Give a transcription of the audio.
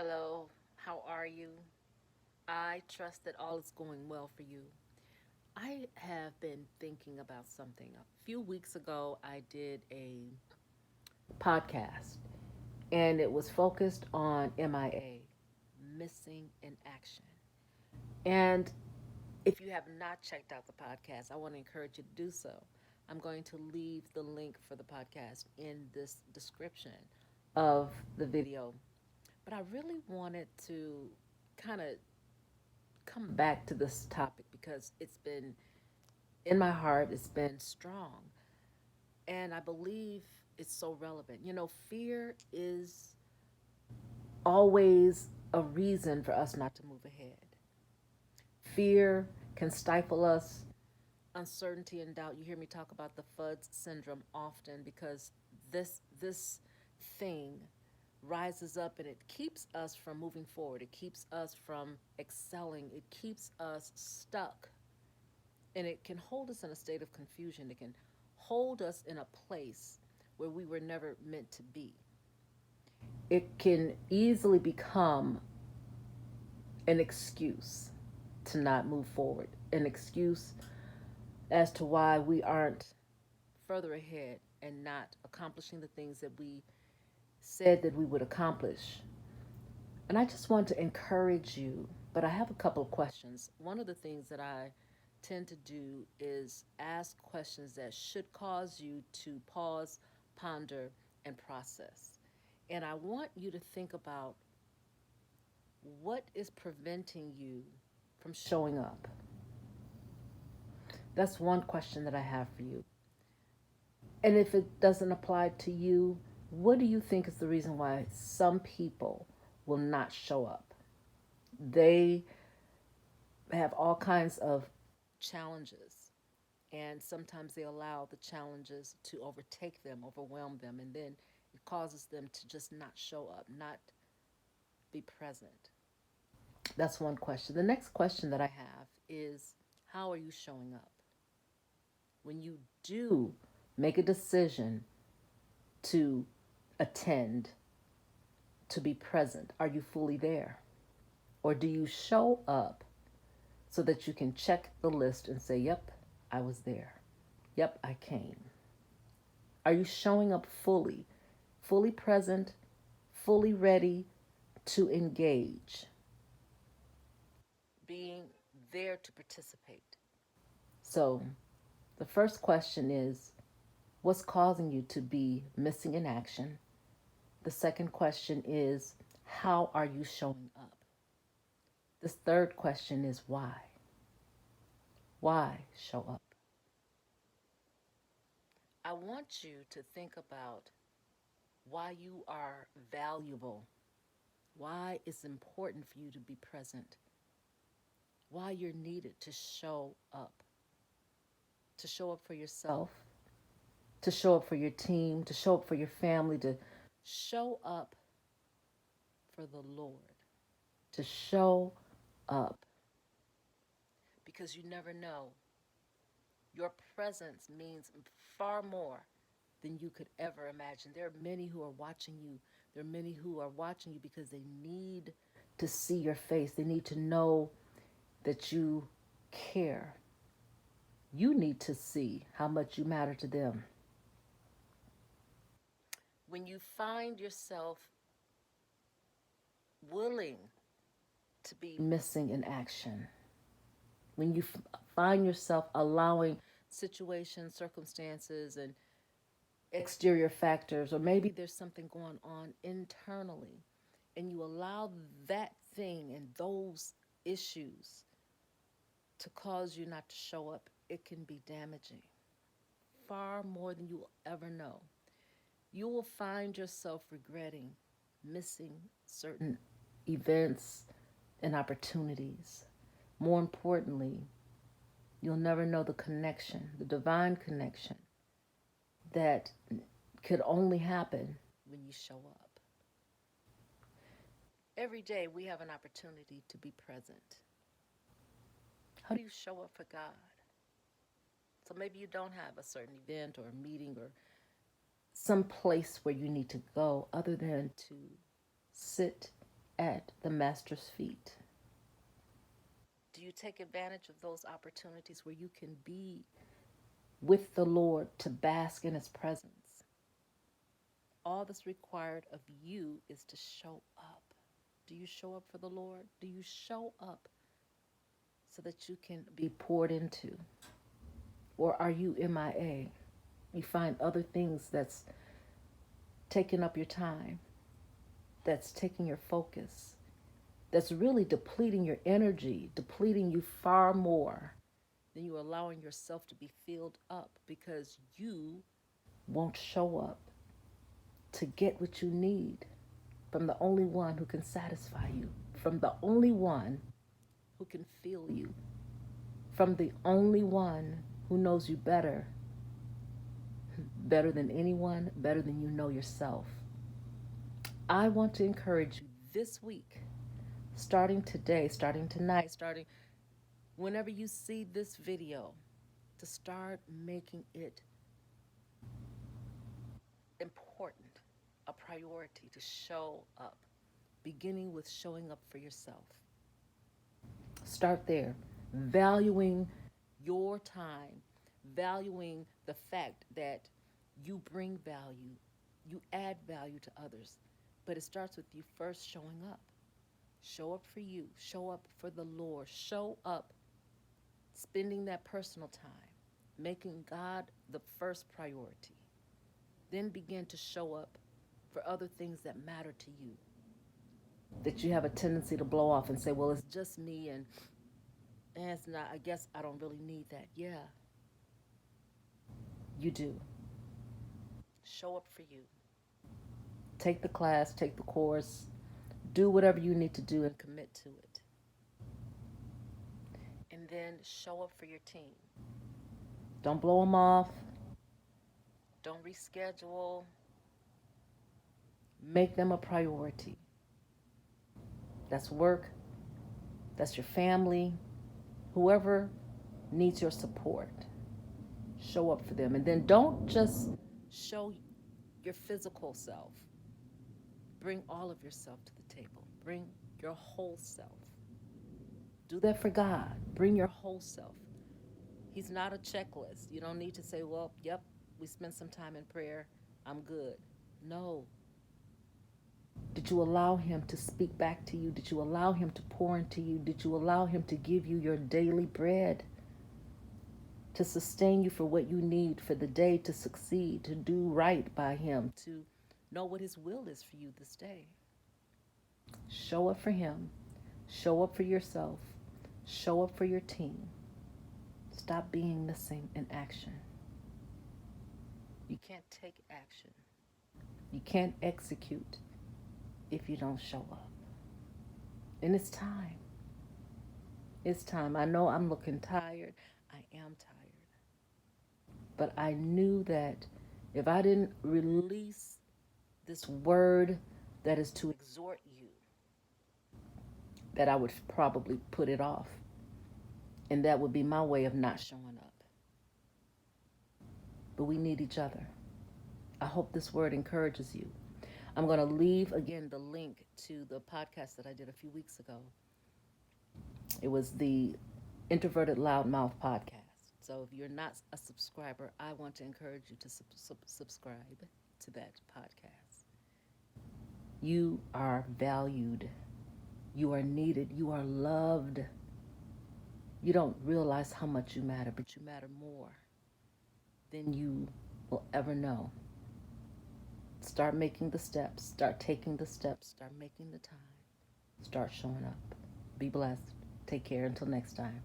Hello, how are you? I trust that all is going well for you. I have been thinking about something. A few weeks ago, I did a podcast and it was focused on MIA, missing in action. And if you have not checked out the podcast, I want to encourage you to do so. I'm going to leave the link for the podcast in this description of the video. But I really wanted to kind of come back to this topic because it's been in my heart, it's been strong, and I believe it's so relevant. Fear is always a reason for us not to move ahead. Fear can stifle us, uncertainty and doubt. You hear me talk about the FUDS syndrome often because this thing rises up and it keeps us from moving forward. It keeps us from excelling. It keeps us stuck. And it can hold us in a state of confusion. It can hold us in a place where we were never meant to be. It can easily become an excuse to not move forward, an excuse as to why we aren't further ahead and not accomplishing the things that we said that we would accomplish. And I just want to encourage you, but I have a couple of questions. One of the things that I tend to do is ask questions that should cause you to pause, ponder, and process. And I want you to think about what is preventing you from showing up. That's one question that I have for you. And if it doesn't apply to you, what do you think is the reason why some people will not show up? They have all kinds of challenges, and sometimes they allow the challenges to overtake them, overwhelm them, and then it causes them to just not show up, not be present. That's one question. The next question that I have is, how are you showing up? When you do make a decision to attend, to be present, are you fully there? Or do you show up so that you can check the list and say, yep, I was there. Yep, I came. Are you showing up fully, fully present, fully ready to engage, being there to participate? So, the first question is, what's causing you to be missing in action? The second question is, how are you showing up? This third question is, why? Why show up? I want you to think about why you are valuable, why it's important for you to be present, why you're needed to show up for yourself, to show up for your team, to show up for your family, to show up for the Lord, to show up because you never know. Your presence means far more than you could ever imagine. There are many who are watching you. There are many who are watching you because they need to see your face. They need to know that you care. You need to see how much you matter to them. When you find yourself willing to be missing in action, when you find yourself allowing situations, circumstances, and exterior factors, or maybe there's something going on internally, and you allow that thing and those issues to cause you not to show up, it can be damaging far more than you will ever know. You will find yourself regretting missing certain events and opportunities. More importantly, you'll never know the connection, the divine connection that could only happen when you show up. Every day we have an opportunity to be present. How do you show up for God? So maybe you don't have a certain event or a meeting or some place where you need to go other than to sit at the Master's feet? Do you take advantage of those opportunities where you can be with the Lord to bask in his presence? All that's required of you is to show up. Do you show up for the Lord? Do you show up so that you can be poured into? Or are you M.I.A.? You find other things that's taking up your time, that's taking your focus, that's really depleting your energy, depleting you far more than you allowing yourself to be filled up because you won't show up to get what you need from the only one who can satisfy you, from the only one who can feel you, from the only one who knows you better, better than anyone, better than you know yourself. I want to encourage you this week, starting today, starting tonight, starting whenever you see this video, to start making it important, a priority to show up, beginning with showing up for yourself. Start there, valuing your time, valuing the fact that you bring value, you add value to others. But it starts with you first showing up. Show up for you, show up for the Lord, show up spending that personal time, making God the first priority. Then begin to show up for other things that matter to you, that you have a tendency to blow off and say, well, it's just me and it's not, I guess I don't really need that. Yeah, you do. Show up for you. Take the class, take the course, do whatever you need to do and commit to it. And then show up for your team. Don't blow them off. Don't reschedule. Make them a priority. That's work. That's your family. Whoever needs your support, show up for them. And then don't just show your physical self. Bring all of yourself to the table. Bring your whole self. Do that for God. Bring your whole self. He's not a checklist. You don't need to say, well, yep, we spent some time in prayer. I'm good. No. Did you allow him to speak back to you? Did you allow him to pour into you? Did you allow him to give you your daily bread? To sustain you for what you need for the day, to succeed, to do right by him, to know what his will is for you this day. Show up for him. Show up for yourself. Show up for your team. Stop being missing in action. You can't take action. You can't execute if you don't show up. And it's time. It's time. I know I'm looking tired. I am tired. But I knew that if I didn't release this word that is to exhort you, that I would probably put it off. And that would be my way of not showing up. But we need each other. I hope this word encourages you. I'm going to leave again the link to the podcast that I did a few weeks ago. It was the Introverted Loudmouth podcast. So if you're not a subscriber, I want to encourage you to subscribe to that podcast. You are valued. You are needed. You are loved. You don't realize how much you matter, but you matter more than you will ever know. Start making the steps. Start taking the steps. Start making the time. Start showing up. Be blessed. Take care until next time.